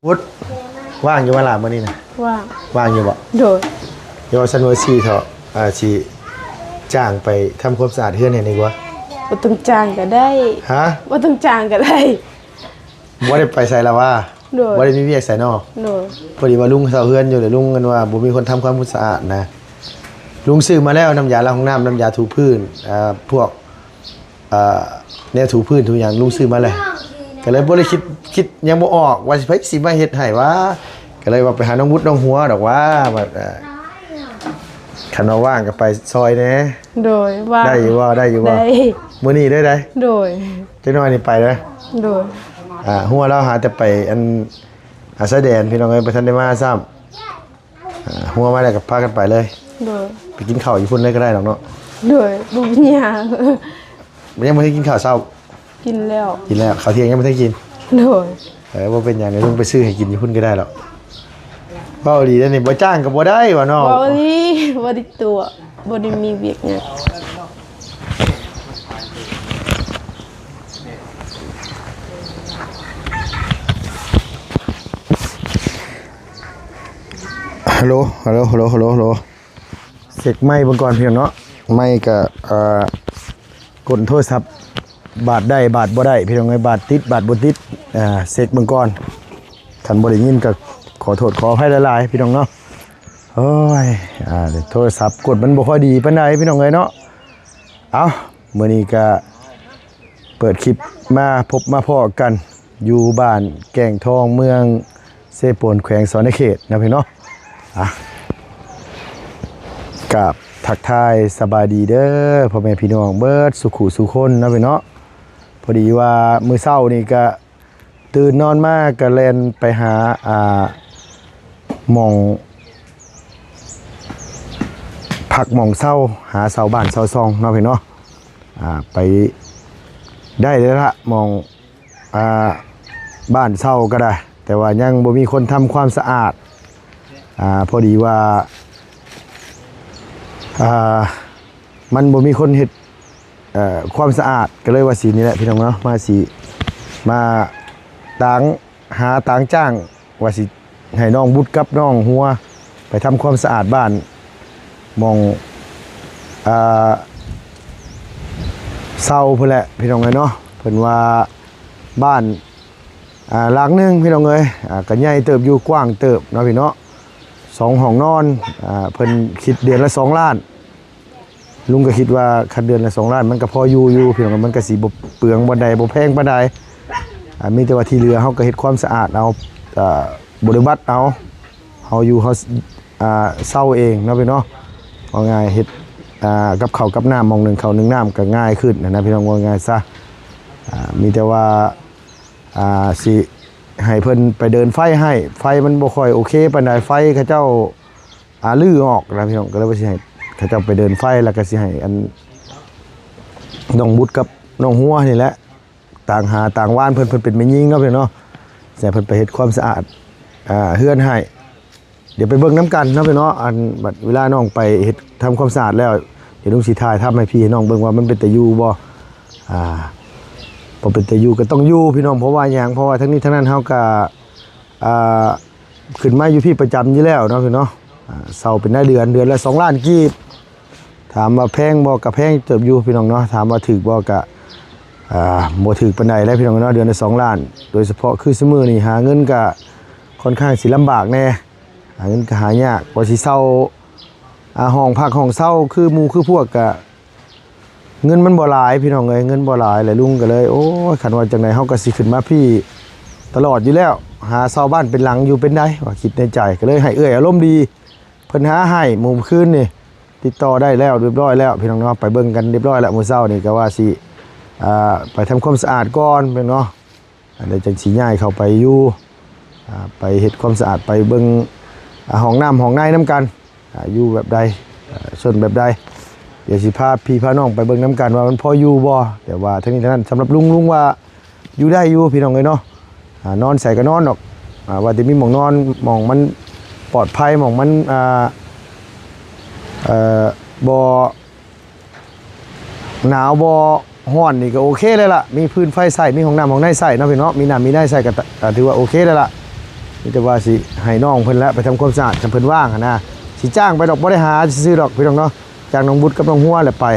วุฒิว่างอยู่ว่าหลามื้อนี้นะว่างอยู่บ่โดยเดี๋ยวฉันว่าสิเถาะสิจ้างไปทำความสะอาดเฮือนให้นี่กว่าบ่ต้องจ้างก็ได้ฮะบ่ต้องจ้างก็ได้บ่ได้ไปไสแล้วว่าบ่ได้มีเวียกไสเนาะโดยพอดีว่าลุงเซาเฮือนอยู่เลยลุงกันว่าบ่มีคนทำความสะอาดนะลุงซื้อมาแล้วน้ำยาล้างห้องน้ำน้ำยาถูพื้นพวกแนวถูพื้นทุกอย่างลุงซื้อมาเลยก็เลยบ่ได้คิดยังบ่ออกว่าสิมาเฮ็ดให้ว่าก็เลยว่าไปหาน้องวุฒิน้องหัวดอกว่าบัดคันว่าว่างก็ไปซอยแหน่โดยว่าได้อยู่บ่ได้มื้อนี้ได้โดยจักหน่อยนี่ไปเด้อโดยหัวเราหาแต่ไปอันสะแดนพี่น้องเอ้ยบ่ทันได้มาซ้ำหัวมาแล้วก็พากันไปเลยโดยไปกินข้าวอยู่พุ่นเลยก็ได้ดอกเนาะโดยบ่มีหยังยังบ่ได้กินข้าวเช้ากินแล้วข้าวเที่ยงยังบ่ได้กินโดยบ่เป็นหยังเดี๋ยวลุงไปซื้อให้กินอยู่พุ่นก็ได้หรอกเว้าดีแล้วนี่บ่จ้างก็บ่ได้ว่าเนาะบ่ได้ตัวบ่ได้มีเวียกหยังฮัลโหลเสกไม้เบิ่งก่อนพี่น้องเนาะไม้ก็กดโทรศัพท์บาทได้บาทบ่ได้พี่น้องเอ้ยบาทติดบาทบ่ติดเสกเบิ่งก่อนคันบ่ได้ยินก็ขอโทษขออภัยหลายๆพี่น้องเนาะโอ้ยโทรศัพท์กดมันบ่ค่อยดีปานใดพี่น้องเอ้ยเนาะเอามื้อนี้ก็เปิดคลิปมาพบมาพ้อกันอยู่บ้านแก่งทองเมืองเซโปนแขวงสอนเขตนะพี่เนาะกับทักทายสบายดีเด้อพ่อแม่พี่น้องเบิดสุขุสุคนนะพี่เนาะพอดีว่ามื้อเช้านี่ก็ตื่นนอนมาก็แล่นไปหาหม่องพักหม่องเช้าหาเช้าบ้านเช้าซองเนาะพี่เนาะไปได้เลยละหม่องบ้านเช้าก็ได้แต่ว่ายังบ่มีคนทำความสะอาดพอดีว่ามันบ่มีคนเฮ็ดความสะอาดก็เลยว่าสีนี่แหละพี่น้องเนาะมาหาต่างจ้างว่าสิให้น้องบุตรกับน้องหัวไปทำความสะอาดบ้านมองเศร้าเพิ่นแหละพี่น้องเอ้ยเนาะเพิ่นว่าบ้านหลังนึงพี่น้องเอ้ยก็ใหญ่เติบอยู่กว้างเติบเนาะพี่เนาะ2 ห้องนอนเพิ่นคิดเดือนละ2 ล้านลุงก็คิดว่าคันเดือนละ2 ล้านมันก็พออยู่พี่น้องมันก็สิบ่เปลืองบ่ได้บ่แพงปานใดมีแต่ว่าที่เหลือเฮาก็เฮ็ดความสะอาดเอาบริบัติเอาเฮาอยู่เฮาเซาเองเนาะพี่เนาะเอาง่ายเฮ็ดกับข้าวกับน้ำมอง1ข้าว1น้ำก็ง่ายขึ้นนะพี่น้องว่าง่ายซะมีแต่ว่าสิให้เพิ่นไปเดินไฟให้ไฟมันบ่ค่อยโอเคปานใดไฟเขาเจ้าลื้อออกนะพี่น้องก็เลยว่าสิให้เขาเจ้าไปเดินไฟแล้วก็สิให้อันน้องบุตรกับน้องหัวนี่แหละต่างหาต่างว่านเพิ่นเป็นแม่ยิงเนาะพี่เนาะแต่เพิ่นไปเฮ็ดความสะอาดเฮือนให้เดี๋ยวไปเบิ่งน้ำกันเนาะพี่เนาะอันบัดเวลาน้องไปเฮ็ดทำความสะอาดแล้วเดี๋ยวลุงสิถ่ายทำให้พี่น้องเบิ่งว่ามันเป็นตาอยู่บ่พอเป็นตาอยู่ก็ต้องอยู่พี่น้องเพราะว่าหยังเพราะว่าทั้งนี้ทั้งนั้นเฮาก็ขึ้นมาอยู่พี่ประจำอยู่แล้วเนาะพี่เนาะเซาเป็นได้เดือนละ2 ล้านกีบถามว่าแพงบ่ก็แพงเติบอยู่พี่น้องเนาะถามว่าถูกบ่ก็บ่ถูกปานใดแล้วพี่น้องเนาะเดือนละ2 ล้านโดยเฉพาะคือซุมื้อนี้หาเงินก็ค่อนข้างสิลำบากแน่หาเงินก็หายากกว่าสิเซาห้องพักห้องเซาคือหมู่คือพวกก็เงินมันบ่หลายพี่น้องเอ้ยเงินบ่หลายแล้วลุงก็เลยโอ้ยคันว่าจังได๋เฮาก็สิขึ้นมาพี่ตลอดอยู่แล้วหาเซาบ้านเป็นหลังอยู่เป็นได้ว่าคิดในใจก็เลยให้เอื้อยอารมณ์ดีเพิ่นหาให้มุมคืนนี่ติดต่อได้แล้วเรียบร้อยแล้วพี่น้องเนาะไปเบิ่งกันเรียบร้อยแล้วมื้อเช้านี่ก็ว่าสิไปทำความสะอาดก่อนเพิ่นเนาะเดี๋ยวจังสิย้ายเข้าไปอยู่ไปเฮ็ดความสะอาดไปเบิ่งห้องน้ำห้องในนำกันอยู่แบบใดส่วนแบบใดเดี๋ยวสิพาพี่พาน้องไปเบิ่งน้ำกันว่ามันพออยู่บ่แต่ว่าทั้งนี้ทั้งนั้นสำหรับลุงว่าอยู่ได้อยู่พี่น้องเอ้ยเนาะนอนใส่ก็นอนดอกว่าแต่มีหม่องนอนหม่องมันปลอดภัยหม่องมันบ่หนาวบ่ฮ้อนนี่ก็โอเคเลยล่ะมีพื้นไฟใส่มีห้องน้ำห้องในใส่เนาะพี่เนาะมีน้ำมีได้ใส่ก็ถือว่าโอเคเลยล่ะ มีแต่ว่าสิให้น้องเพิ่นละไปทำความสะอาดจำเพิ่นว่างหั้นนะสิจ้างไปดอกบ่ได้หาซื้อดอกพี่น้องเนาะจากน้องบุตรกับน้องหัวแหละไป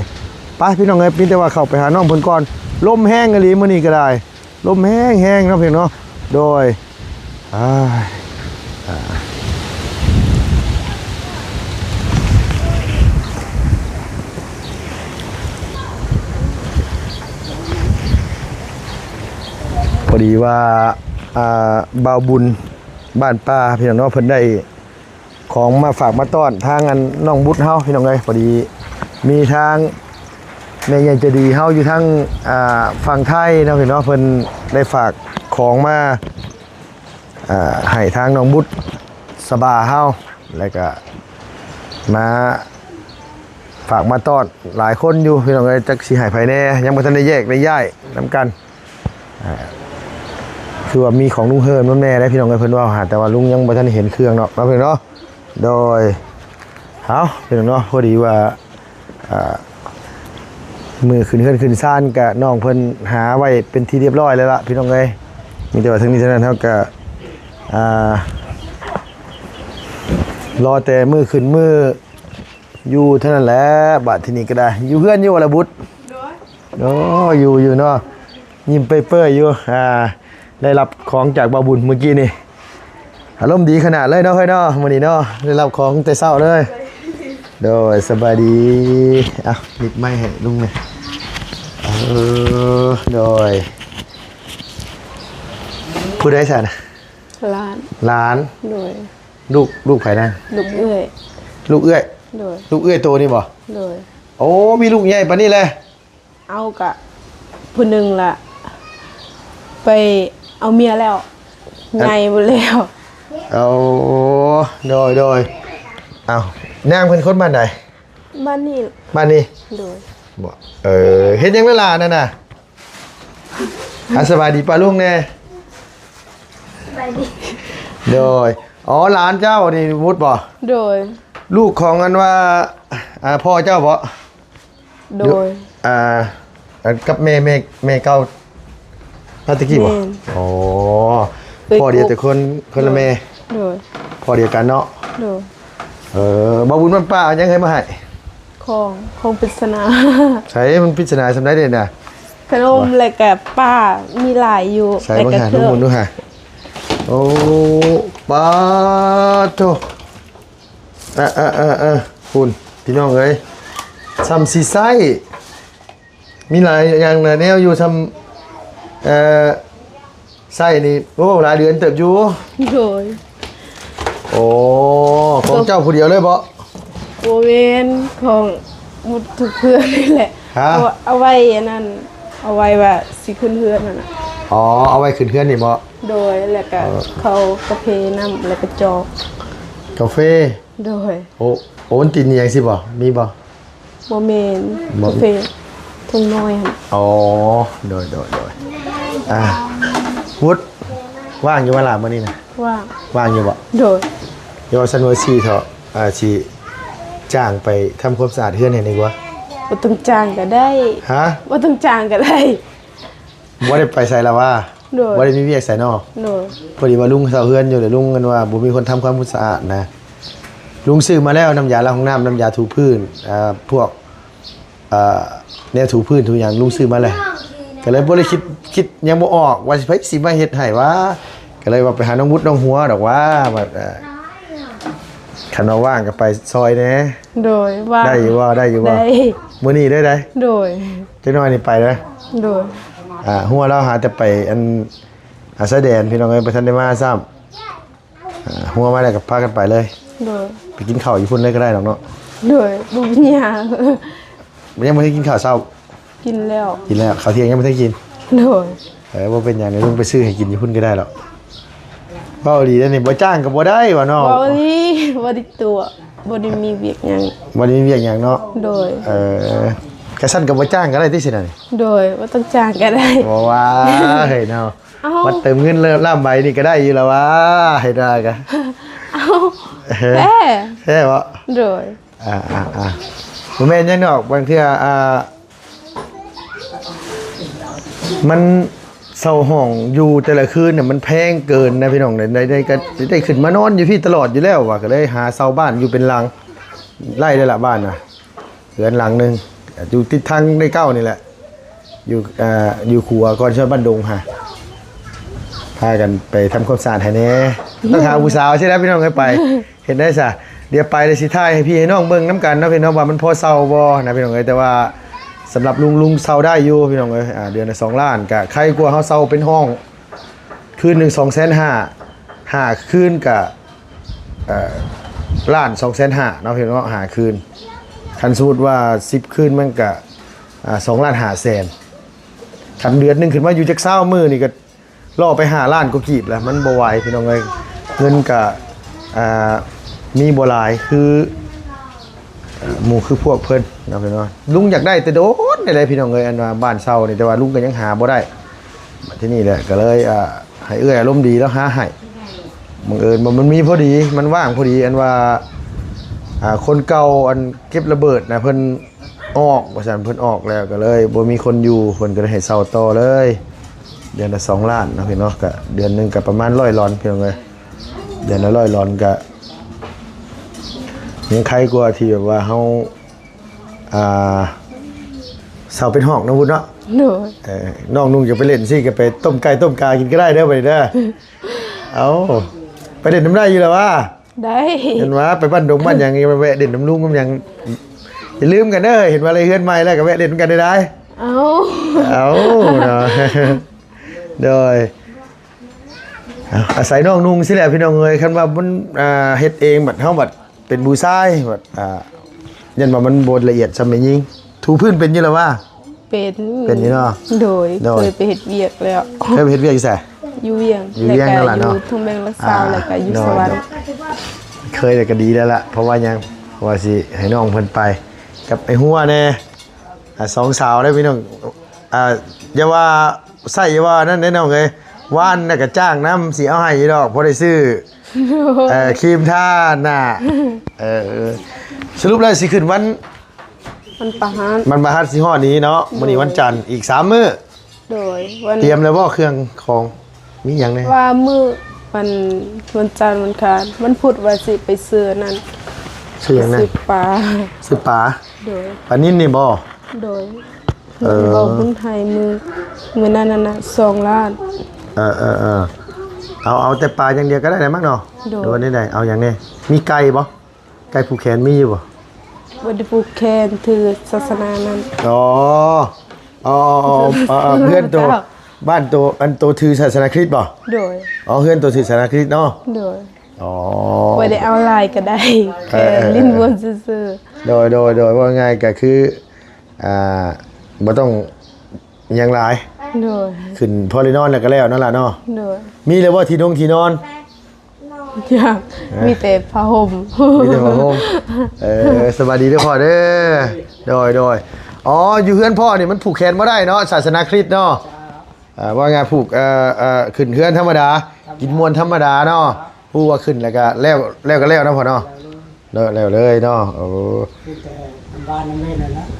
พี่น้องเอ้ยมีแต่ว่าเข้าไปหาน้องเพิ่นก่อนลมแห้งอีหลีมื้อนี้ก็ได้ลมแห้งเนาะพี่น้องเนาะโดยพอดีว่าบ่าวบุญบ้านป้าพี่น้องเนาะเพิ่นได้ของมาฝากมาต้อนทางอันน้องบุตรเฮาพี่น้องเอ้ยพอดีมีทางแม่ใหญ่ใจดีเฮาอยู่ทางฝั่งไทยเนาะพี่น้องเพิ่นได้ฝากของมาให้ทางน้องบุตรสบาเฮาแล้วก็มาฝากมาต้อนหลายคนอยู่พี่น้องเอ้ยจักสิให้ไผแน่ยังบ่ทันได้แยกได้ย้ายนำกันคือว่ามีของลุงเฮิร์นแม่ได้พี่น้องเพิ่นว่าหาแต่ว่าลุงยังบ่ทันเห็นเครื่องเนาะเพิ่นเนาะโดยเอาพี่น้องเนาะพอดีว่ามือขึ้นเฮือนขึ้นซ่านกับน้องเพิ่นหาไว้เป็นที่เรียบร้อยแล้วล่ะพี่น้องเอ้ยมีแต่ว่าทั้งนี้ทั้งนั้นเฮาก็รอแต่มือขึ้นมืออยู่เท่านั้นแหละบัดทีนี้ก็ได้อยู่เฮือนอยู่ละบุตรโอ้อยู่เนาะยิ้มเปื่อยๆอยู่ได้รับของจากบ่าวบุญเมื่อกี้นี่อารมณ์ดีขนาดเลยเนาะเฮ้ยเนาะมื้อนี้เนาะได้รับของแต่เช้าเลยโดยสบายดีหยิบไม้ให้ลุงเลยโดยพูดได้สันล้านโดยลูกไผ่นะลูกเอื้อยลูกเอื้อยโดยลูกเอื้อยโตนี่บ่โดยโอ้มีลูกใหญ่ปานนี้เลยเอากะผู้หนึ่งล่ะไปเอาเมียแล้วไงหมดแล้วเอาโดยเอานางเป็นคนบ้านไหนบ้านนี้โดยบ่เฮ็ดยังเวลานั่นน่ะสบายดีป้าลุงแน่สบายดีโดยหลานเจ้านี่มุดบ่โดยลูกของอันว่าพ่อเจ้าบ่โดยกับแม่เก่าพาตะกี้บ่พ่อเดียวแต่คนละแม่โดยพ่อเดียวกันเนาะโดยบ่าวบุญมันป้ายังให้มาให้ของปริศนาใช่มันปริศนาสำได้เด่นน่ะขนมอะไรกับป้ามีหลายอยู่ใช่บ้างฮะน้องบุญด้วยฮะโอ้ป้าโตคุณพี่น้องเอ้ยซ้ำซีไซมีหลายอย่างนะแนวอยู่ทำไส้นี่โอ้หลายเดือนเติบอยู่โดยของเจ้าผู้เดียวเลยบ่โอเวนของมุดทุกเพื่อนนี่แหละเอาไว้นั่นเอาไว้ว่าสิขึ้นเพื่อนนั่นน่ะเอาไว้ขึ้นเพื่อนนี่บ่โดยแล้วก็เขากาแฟน้ำแล้วก็จอกกาแฟโดยโอนตินอย่างสิบ่มีบ่บ่แม่นกาแฟทุ่งน้อยหั่นโดยวุฒิว่างอยู่เวลามื้อนี้นะว่างอยู่บ่โดยเดี๋ยวซันเวอร์ซีเถอะสิจ้างไปทำความสะอาดเฮือนให้ดีกว่าบ่ต้องจ้างก็ได้บ่ต้องจ้างก็ได้บ่ได้ไปใส่ละว่าบ่ได้มีเวียกใส่นอกพอดีว่าลุงเซาเฮือนอยู่เดี๋ยวลุงกันว่าบ่มีคนทำความสะอาดนะลุงซื้อมาแล้วน้ำยาล้างห้องน้ำน้ำยาถูพื้นพวกแนวถูพื้นทุกอย่างลุงซื้อมาเลยก็เลยบ่ได้คิดยังบ่ออกว่าสิมาเฮ็ดให้ว่าก็เลยว่าไปหาน้องมุดน้องหัวดอกว่าแบบคันว่างก็ไปซอยแน่โดยว่าได้อยู่ว่ามื้อนี้ได้โดยจักหน่อยนี่ไปนะโดยหัวเราหาแต่ไปอันแสดงพี่น้องเอ้ยบ่ทันได้มาซ้ำหัวมาแล้วก็พากันไปเลยโดยไปกินข้าวอยู่พุ่นเลยก็ได้ดอกเนาะโดยบ่มีหยังยังบ่ได้กินข้าวเช้ากินแล้วข้าวเที่ยงยังไม่ได้กินโดยว่าเป็นอย่างนี้ลุงไปซื้อให้กินอยู่พุ่นก็ได้หรอกเบาดีได้นี่บ่จ้างก็บ่ได้วะเนาะบ่ได้ตัวบ่ได้มีเวียกหยังเนาะโดยกระสั่นก็บ่จ้างก็ได้ที่สิน่ะนี่โดยบ่ต้องจ้างก็ได้บ่ว่าเฮ้ยเนาะมาเติมเงินล่ามใบนี่ก็ได้อยู่แล้วว่าให้ได้ก็แท้บ่โดยบ่แม่นยังดอกบางเทื่อมัน เช่าห้องอยู่แต่ละคืนเนี่ยมันแพงเกินนะพี่น้องได้ก็ได้ขึ้นมานอนอยู่พี่ตลอดอยู่แล้วว่ะก็เลยหาเช่าบ้านอยู่เป็นหลังไล่ได้ละบ้านน่ะเรือนหลังนึงอยู่ติดทางได้เก้านี่แหละอยู่ขัวก่อนช่วยบ้านดงฮะพากันไปทำความสะอาดให้แน่ต้องหาผู้สาวใช่ไหมพี่น้องให้ไป เห็นได้ซะเดี๋ยวไปเลยสิท่ายให้พี่ให้น้องเบิ่งน้ำกันนะพี่น้องว่ามันพอเซาบ่นะพี่น้องเอ้ยแต่ว่าสำหรับลุงเซาได้อยู่พี่น้องเอ้ยเดือนละ2 ล้านกะใครกลัวเฮาเซาเป็นห้องคืนหนึ่ง250,000หาคืนกะล้าน250,000เนาะพี่น้องหาคืนคันสมมุติว่า10คืนมันกะ2,500,000คันเดือนหนึงขึ้นมาอยู่จัก20มื้อนี่ก็ล่อไป5 ล้านก็กีบแล้วมันบ่ไหวพี่น้องเอ้ยเงินกะมีบ่หลายคือหมู่คือพวกเพิ่นนะพี่น้องลุงอยากได้แต่โดนได้เลยพี่น้องเอ้ยอันว่าบ้านเช่านี่แต่ว่าลุงก็ยังหาบ่ได้มาที่นี่แหละก็เลยให้เอื้อยอารมณ์ดีแล้วหาให้บังเอิญมันมีพอดีมันว่างพอดีอันว่าคนเก่าอันเก็บระเบิดนะเพิ่นออกว่าซั่นเพิ่นออกแล้วก็เลยบ่มีคนอยู่เพิ่นก็เลยให้เช่าต่อเลยเดือนละ2 ล้านนะพี่น้องก็เดือนนึงก็ประมาณ100 ล้านพี่น้องเอ้ยเดือนละ100 ล้านก็ยังใครกลัวที่แบบว่าเฮาเสาเป็นห้องนะวุฒิเนาะ โดย น้องนุ่งจะไปเล่นสิก็ไปต้มไก่ต้มกากินก็ได้เด้อไปเด้อ เอาไปเล่นน้ำได้อยู่แล้วว่า ได้ เห็นว่าไปบ้านดงบ้านหยังไปแวะเด่นน้ำลุงก็ยังอย่าลืมกันเด้อเห็นว่าอะไรเฮือนใหม่แล้วก็แวะเด่นกันได้ เอาเนาะ โดยอาศัยน้องนุ่งสิแหละพี่น้องเอ้ยคันว่ามันเฮ็ดเองบัดเฮาบัดเป็นบูชายบัดยันว่ามันบ่ละเอียดซำแม่ยิงถูพื้นเป็นอยู่แล้วว่าเป็นอยู่เนาะโดยเคยไปเฮ็ดเวียกแล้ว เคยไปเฮ็ดเวียกอีแซ่ อยู่เวียง อยู่เวียงนั่นล่ะเนาะ อยู่ทุ่งแบงละซาวแล้วก็อยู่สวรรค์ เคยแต่ก็ดีแล้วล่ะเพราะว่ายังเพราะว่าสิให้น้องเพิ่นไปกับไอ้หัวแน่2 สาวได้พี่น้องอย่าว่าใส่อย่าว่านั่นแน่น้องเอ้ยว่านน่ะก็จ้างน้ำสิเอาให้อยู่ดอกบ่ได้ซื้อครีมทาหน้าสรุปแล้วสิขึ้นวันมันประหาร มันมาฮัดสิฮอดนี้เนาะมื้อนี้วันจันทร์อีก3 มื้อ โดยวัน เตรียมแล้วบ่เครื่องของมีหยังแน่ ว่ามื้อวันจันทร์วันอังคารวันพุธว่าสิไปซื้อนั่น ชื่อหยังแน่ ซื้อปลา ซื้อปลา โดย ปลานิ่นนี่บ่ โดยเราเพิ่งไทยมือนั้นน่ะ2 ล้าน เอาแต่ปลาอย่างเดียวก็ได้มั้งเนาะ โดย ดูนี่ได้เอาอย่างนี้มีไก่บ่ไก่ผูกแขนมีอยู่บ่ บ่ได้ผูกแขนถือศาสนานั้น อ๋อเพื่อนตัวบ้านตัวอันตัวถือศาสนาคริสต์บ่ โดย อ๋อเพื่อนตัวถือศาสนาคริสต์เนาะ โดย อ๋อ บ่ได้เอาลายก็ได้แค่ลิ้นบนซื่อ โดยว่าง่ายก็คือบ่ต้องหยังหลาย ๆโดย ขึ้นพอได้นอนแล้วก็แล้วนั่นล่ะเนาะ โดย มีเลยว่าที่นอน อยากมีแต่ผ้าห่ม มีแต่ผ้าห่มสวัสดีเด้อพ่อเด้อโดยอ๋ออยู่เฮือนพ่อนี่มันผูกแขนบ่ได้เนาะศาสนาคริสต์เนาะว่าไงผูกขึ้นเฮือนธรรมดากินมวนธรรมดาเนาะผู้ว่าขึ้นแล้วก็แล้วก็แล้วนะพ่อเนาะแล้วเลยเนาะโอ้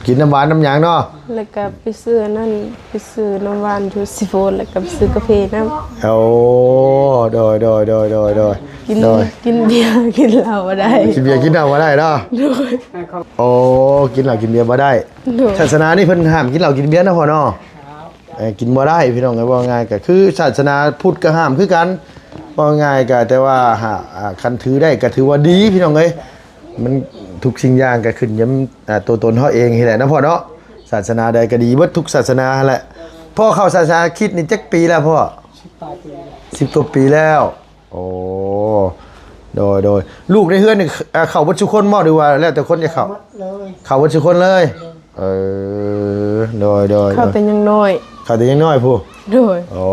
กินน้ำหวานน้ำหยางเนาะ แล้วก็ไปซื้อนั่นไปซื้อน้ำหวานอยู่ซิโฟนแล้วก็ไปซื้อกาแฟน้ำ โอ้โดยกินเบียร์กินเหล้าบ่ได้ กินเบียร์กินเหล้าบ่ได้เนาะ โดย โอ้กินเหล้ากินเบียร์บ่ได้ โดย ศาสนานี่เพิ่นห้ามกินเหล้ากินเบียร์นะพ่อเนาะกินบ่ได้พี่น้องเอ้ยว่าง่ายก็คือศาสนาพุทธก็ห้ามคือกันว่าง่ายก็แต่ว่าคันถือได้ก็ถือว่าดีพี่น้องเอ้ยมันทุกสิ่งอย่างก็ขึ้นย้ำตัวตนเฮาเองนี่แหละนะพ่อเนาะศาสนาใดก็ดีเบิดทุกศาสนาแหละพ่อเข้าศาสนาคริสต์นี่จักปีแล้วพ่อ10 กว่าปีแล้วโอ้โดยลูกในเฮือนนี่เข้าเบิดทุกคนบ่หรือว่าแล้วแต่คนจะเข้าเบิดทุกคนเลยโดย เข้าแต่ยังน้อย เขาแต่ยังน้อยผู้ โดย อ๋อ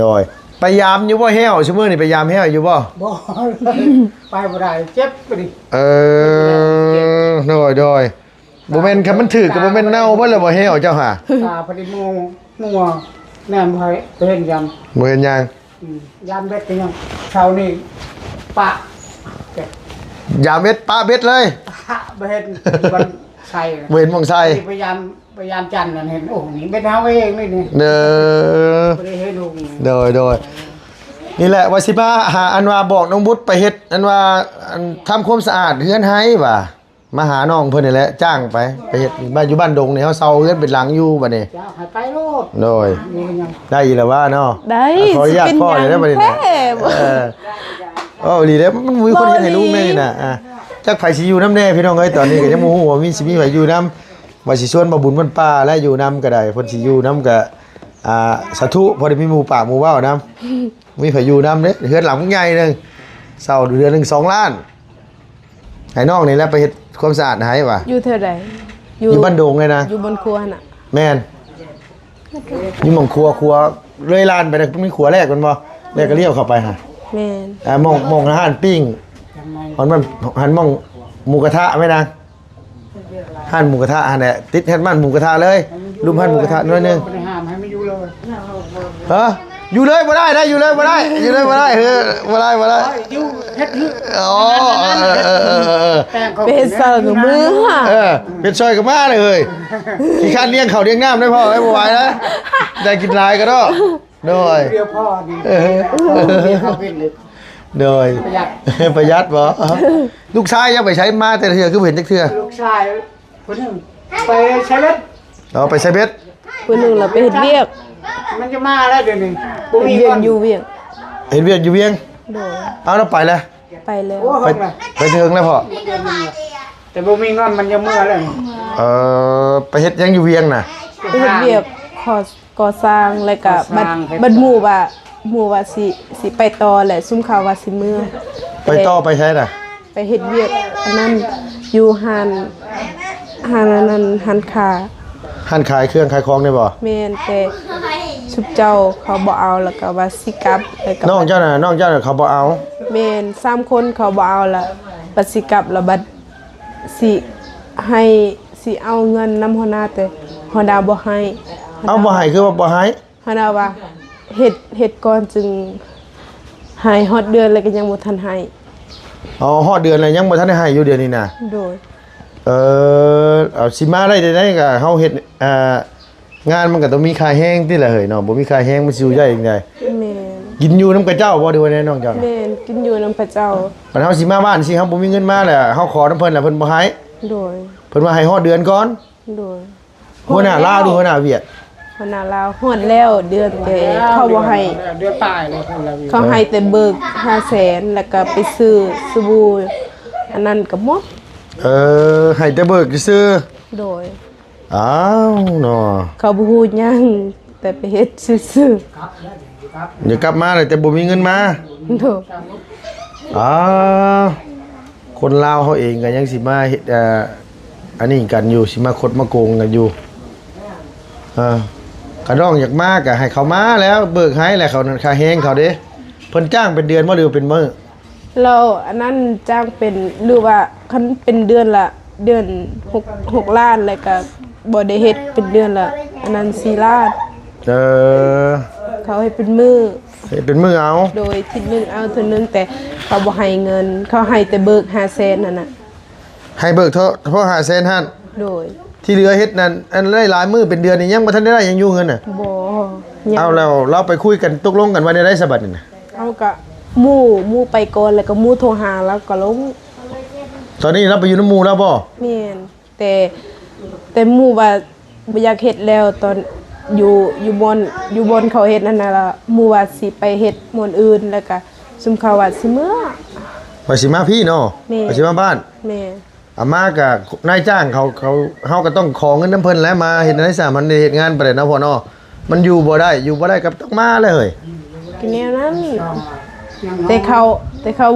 โดยไปยามอยู่บ่แห้วชั่วโมงนี่ไปยามแห้วอยู่บ่ บ่ไปบ่ได้เจ็บไปดิ โดยบ่แม่นคันมันถือก็บ่แม่นเน่าบ่แล้วบ่แห้วเจ้าห่า ตาพอดีมัวแม่นบ่ให้ไปเห็นยาม บ่เห็นหยัง ยามเบ็ดกันยังเช้านี่ปะ ยามเม็ดปะเบ็ดเลย บ่เห็นมันใส่ บ่เห็นหม่องใส่ พยายาม พยายามจันทร์นั่นเห็นโอ้โหนี่เป็นเฮาเองนี่ เด้อ บ่ได้เฮ็ดลูก โดยนี่แหละว่าสิมาหาอันว่าบอกน้องบุตรไปเฮ็ดอันว่าอันทำความสะอาดเฮือนให้ว่ะมาหาน้องเพิ่นนี่แหละจ้างไปเฮ็ดบ้านอยู่บ้านดงนี่เฮาเซาเฮือนเป็นหลังอยู่บัดนี้ จ้าให้ไปโลด โดย นี่ยัง ได้อีแล้วว่าเนาะ ได้ ขออนุญาต สิเป็น พ่อเลยได้บัดนี้ หยั นะ งแท้บ่ โอ้ดีเด้มันมีคนเฮ็ดให้ลูกแม่นี่น่ะจักไผสิอยู่นำแน่พี่น้องเอ้ยตอนนี้ก็ยังบ่ฮู้ว่ามีไผอยู่นำว่าสิชวนมาบุญวันป้าและอยู่นำก็ได้เพิ่นสิอยู่นำก็สาธุพอได้มีหมู่ปากหมู่เว้านำมีไผอยู่นำเด้เฮือนหลังใหญ่นึงเซาเดือนนึง2 ล้านให้น้องนี่แหละไปเฮ็ดความสะอาดให้ว่ะ อยู่เท่าใด อยู่บ้านโดงเลยนะ อยู่บนครัวน่ะ แม่นอยู่หม่องครัวเลยลานไปนะมีครัวแรกมันบ่แล้วก็เลี้ยวเข้าไปหา แม่น หม่องอาหารปิ้ง ทำไม หันหม่องหมูกระทะไหมนางหันหมูกระทะหันแหละติดหันบ้านหมูกระทะเลยลุมหันหมูกระทะน้อยหนึง บ่ได้ห้ามให้มันอยู่เลย ฮะอยู่เลยบ่ได้อยู่เลยบ่ได้อยู่เลยบ่ได้บ่ได้ อยู่เฮ็ดอยู่ อ๋อแต่งเขา ไปเฮ็ดเสิร์ฟกับมือค่ะ เป็นซอยกับมาเลยเฮ้ยขี้ข้านเลี้ยงเขาเลี้ยงน้ำได้พ่อไม่ไหวแล้วได้กินลายก็ได้โดย เดียวพ่อดีเดียวเขาเป็นเลย โดย ประหยัด ประหยัดบ่ลูกชายยังไปใช้มาแต่เถื่อคือเห็นจักเถื่อ ลูกชายคนหนึงไปใช้รถ เราไปใช้เบ็ด ผู้หนึงเราไปเฮ็ดเวียก มันจะมาแล้วเดี๋ยวนี้บ่ เฮ็ด มี เวีย เงิ ก น อยู่เวียก เห็นเวียดอยู่เวียง โดย เอาเราไปแล้ว ไปแล้ว โอ้ ไป เฮ้ย ไปเถิงแล้วพ่อ แต่บ่มีเงินมันจะเมื่อแล้วนี่ ไปเฮ็ดยังอยู่เวียงน่ะ ไปเฮ็ดเวียกก่อสร้างแล้วก็บัดหมู่ว่าสิไปต่อแหละซุ่มข่าวว่าสิเมื่อ ไปต่อไปใช้น่ะ ไปเฮ็ดเวียกอันนั้นอยู่หันอันนั้นหันขา หันขายเครื่องขายของได้บ่ แม่นแต่ชุบเจ้าเขาบ่เอาแล้วก็ว่าสิกลับแล้วก็ น้องเจ้าน่ะเขาบ่เอา แม่น3คนเขาบ่เอาละบัดสิกลับแล้วบัดสิให้สิเอาเงินนำหัวหน้าแต่หัวหน้าบ่ให้ เอาบ่ให้คือว่าบ่ให้ หัวหน้าว่าเฮ็ดก่อนจึงให้ฮอดเดือนแล้วก็ยังบ่ทันให้ อ๋อฮอดเดือนแล้วยังบ่ทันได้ให้อยู่เดือนนี้น่ะ โดย เอาสิมาได้ก็เฮาเฮ็ดงานมันก็ต้องมีค่าแห้งติล่ะเฮ้ยเนาะบ่มีค่าแห้งมันสิอยู่ได้จังได แม่น กินอยู่นำกับเจ้าบ่ดีว่าแน่น้องเจ้าน่ะ แม่นกินอยู่นำพระเจ้า ปัญเฮาสิมาบ้านสิเฮาบ่มีเงินมาแหละเฮาขอนำเพิ่นแหละเพิ่นบ่ให้ โดย เพิ่นว่าให้ฮอดเดือนก่อน โดย หัวหน้าลาวดูหัวหน้าเวียด หัวหน้าลาวฮอดแล้วเดือนแต่เขาบ่ให้ เดือนตายเลยคนละวี เขาให้แต่เบิก500,000แล้วก็ไปซื้อสบู่อันนั้นก็หมด ให้แต่เบิกซื่อ โดย อ้าวเนาะ เขาบ่ฮู้หยังแต่ไปเฮ็ดซื่อ เดี๋ยวกลับมาเลยแต่บ่มีเงินมา ๆโดย อ้าวคนลาวเขาเองก็ยังสิมาเฮ็ดอันนี้กันอยู่สิมาคดมาโกงกันอยู่กระดองอยากมากก็ให้เขามาแล้วเบิกให้แหละเขานั่นค่าแห้งเขาเด้เพิ่นจ้างเป็นเดือนบ่หรือเป็นมื้อ เราอันนั้นจ้างเป็นหรือว่าคันเป็นเดือนละเดือน6ล้านแล้วก็บ่ได้เฮ็ดเป็นเดือนละอันนั้น4ล้าน เออ เขาให้เป็นมื้อ ให้เป็นมื้อเอา โดยทีนึงเอาทีนึงแต่เขาบ่ให้เงิน เขาให้แต่เบิก500,000นั่นน่ะ ให้เบิกเท่า500,000หั่น โดย ที่เหลือเฮ็ดนั่นอันได้หลายมื้อเป็นเดือนนี่ยังบ่ทันได้ยังอยู่เงินน่ะ บ่ยัง เอาแล้วเราไปคุยกันตกลงกันว่าได้สบัดนี่นะ เอาก็หมู่ไปก่อนแล้วก็หมู่โทรหาแล้วก็ลง ตอนนี้เราไปอยู่น้ำหมู่แล้วบ่ แม่นแต่หมู่ว่าบ่อยากเฮ็ดแล้วตอนอยู่บนเขาเฮ็ดนั่นน่ะล่ะหมู่ว่าสิไปเฮ็ดหม่อนอื่นแล้วก็ซุมเขาว่าสิเมื่อ ว่าสิมาพี่เนาะ แม่ ว่าสิมาบ้าน แม่ อามากับนายจ้างเขาเฮาก็ต้องขอเงินน้ำเพิ่นแล้วมาเฮ็ดในสามันได้เฮ็ดงานไปได้เนาะพ่อเนาะมันอยู่บ่ได้ก็ต้องมาเลยเฮ้ย ก็แนวนั้นแต่เขา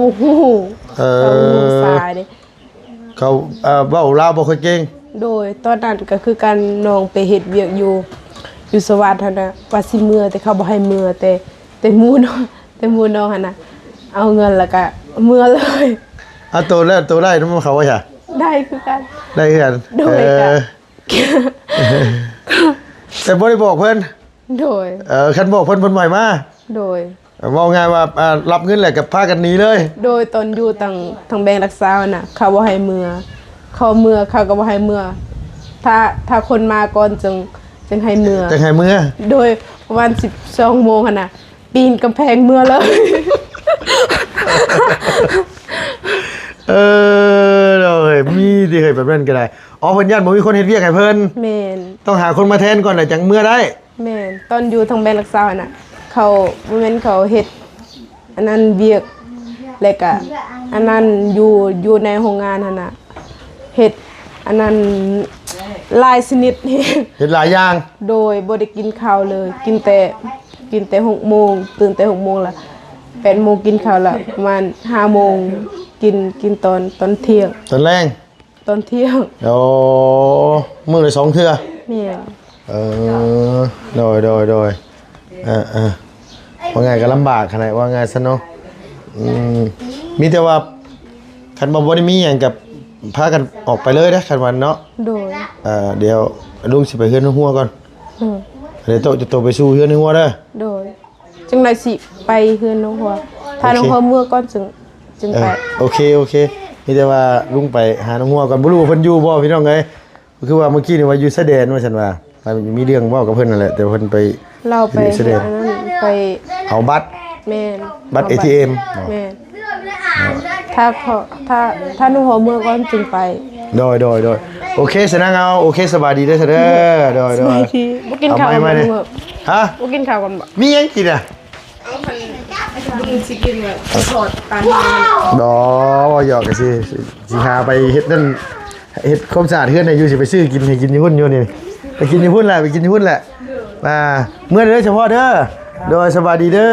บ่ฮู้ เอ เขาบ่ฮู้ อ สายเด้ เขาเว้าลาวบ่ค่อยเก่ง โดยตอนนั้นก็คือการน้องไปเฮ็ดเวียกอยู่สวัสดิ์หั่นน่ะว่าสิเมื่อแต่เขาบ่ให้เมื่อแต่หมู่น้องหั่นน่ะเอาเงินแล้วก็เมื่อเลย เอาตัวได้นำเขาว่าจ้ะ ได้คือกัน ได้คือกัน โดยกัน แต่บ่ได้บอกเพิ่น โดย คันบอกเพิ่นใหม่มา โดย เว้าง่ายว่ารับเงินแหละกับพากันหนีเลย โดยตอนอยู่ทางแบงค์รักษาน่ะเขาบ่ให้เมื่อเขาก็บ่ให้เมื่อ ถ้าคนมาก่อนจึงให้เมื่อ จังไห้มื้อ โดยประมาณ12 โมงหั่นน่ะปีนกำแพงเมื่อเลย เออเลยมีที่เคยแบบนั้นก็ได้อ๋อเพิ่นย่านบ่มีคนเฮ็ดเวียกให้เพิ่น แม่น ต้องหาคนมาแทนก่อนแล้วจังมื้อได้ แม่นตอนอยู่ทางแบนรักษาน่ะเขาบ่แม่นเขาเฮ็ดอันนั้นเวียกแล้วก็อันนั้นอยู่ในโรงงานหั่นน่ะเฮ็ดอันนั้นหลายชนิด เฮ็ดหลายอย่าง โดยบ่ได้กินข้าวเลย กินแต่6 โมงตื่นแต่6 โมงละ8 โมงกินข้าวละประมาณ5 โมงกินตอนเที่ยง ตอนแรง ตอนเที่ยง โอ้มื้อละ2เทื่อ แม่น เออโดยว่าไงก็ลำบากขนาดว่าไงซะเนาะมีแต่ว่าคันบ่ได้มีหยังกับพากันออกไปเลยนะคันวันเนาะ โดย เดี๋ยวลุงสิไปเฮือนหัวก่อน อืม เดี๋ยวโตจะโตไปสู่เฮือนหัวเด้อ โดยจังไดสิไปเฮือนน้องหัวถ้าน้องหัวเมื่อก่อนจึงไป โอเคมีแต่ว่าลุงไปหาน้องหัวก่อนบ่รู้ว่าเพิ่นอยู่บ่พี่น้องเอ้ยคือว่าเมื่อกี้นี่ว่าอยู่แสดงว่าซั่นว่ามีเรื่องเว้ากับเพิ่นนั่นแหละแต่เพิ่นไป เราไป แสดง อันนั้นไป เอาบัตร แม่น บัตร อา ATM แม่นถ้าน้องหัวเมื่อก่อนจึงไป โดยโอเคสนะเอาโอเคสบายดีเด้อเด้อโดย ทีบ่กินข้าว เอา กั ไม่ น เนี่ย บ่ ฮะ บ่กินข้าวกันบ่ มีหยังกินอ่ะ ลุงสิกินแบบทอดปลา ดอบ่หยอกกันสิหาไปเฮ็ดนั่นเฮ็ดความสะอาดเฮือนให้อยู่สิไปซื้อกินให้กินอยู่หุ่นอยู่นี่ไปกินอยู่หุ่นแหละเมื่อเด้อเฉพาะเด้อโดยสบายดีเด้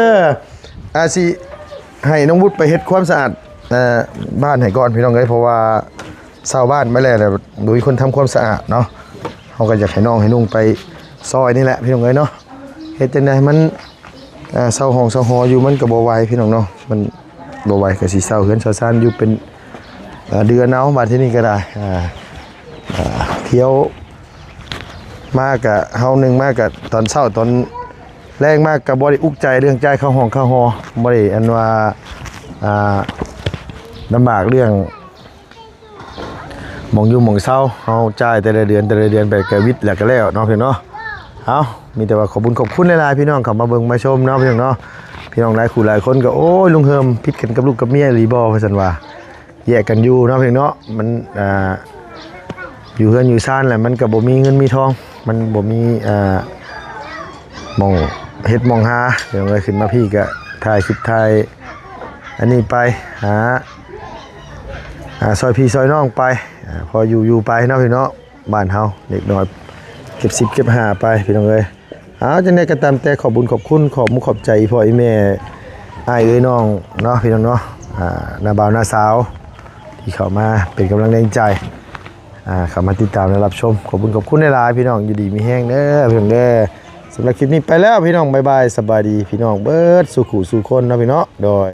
อสิให้น้องวุฒิไปเฮ็ดความสะอาดบ้านให้ก่อนพี่น้องเอ้ยเพราะว่าเช่าบ้านมาแล้วบ่มีคนทำความสะอาดเนาะเฮาก็อยากให้น้องให้นุ่งไปซอยนี่แหละพี่น้องเอ้ยเนาะเฮ็ดจังได๋มันเช่าห้องเช่าหออยู่มันก็บ่ไหวพี่น้องเนาะมันบ่ไหวก็สิเช่าเฮือนเช่าซ่านอยู่เป็นเดือนเอาบัดที่นี่ก็ได้เที่ยวมากะเฮานึงมากะตอนเช้าตอนแรงมากก็บ่ได้อุกใจเรื่องจ่ายเข้าห้องเข้าหอบ่ได้อันว่าลำบากเรื่องหมองอยู่หมองเศร้าเฮาจ่ายแต่ละเดือนไปก็วิทย์แล้วก็แล้วเนาะพี่เนาะเอามีแต่ว่าขอบคุณหลายๆพี่น้องเข้ามาเบิ่งมาชมเนาะพี่น้องเนาะพี่น้องหลายคู่หลายคนก็โอ้ยลุงเฮิมผิดกันกับลูกกับเมียหรือบ่ว่าซั่นว่าแยกกันอยู่เนาะพี่เนาะมันอยู่เฮือนอยู่ซ่านแหละมันก็บ่มีเงินมีทองมันบ่มีหม่องเฮ็ดหม่องหาเดี๋ยวเลยขึ้นมาพี่ก็ถ่ายคลิปถ่ายอันนี้ไปหาซอยพี่ซอยน้องไปพออยู่ไปเนาะพี่เนาะบ้านเฮาเด็กน้อยเก็บ10เก็บ5ไปพี่น้องเอ้ยจังได๋ก็ตามแต่ขอบคุญขอบมุขขอบใจพ่ออีแม่อ้ายเอ้ยน้องเนาะพี่น้องเนาะน้าบ่าวน้าสาวที่เข้ามาเป็นกำลังแรงใจเข้ามาติดตามและรับชมขอบคุณหลายๆพี่น้องอยู่ดีมีแห้งเด้อพี่น้องเด้อสำหรับคลิปนี้ไปแล้วพี่น้องบ๊ายบายสบายดีพี่น้องเบิดสู่ขู่สู่คนเนาะพี่เนาะโดย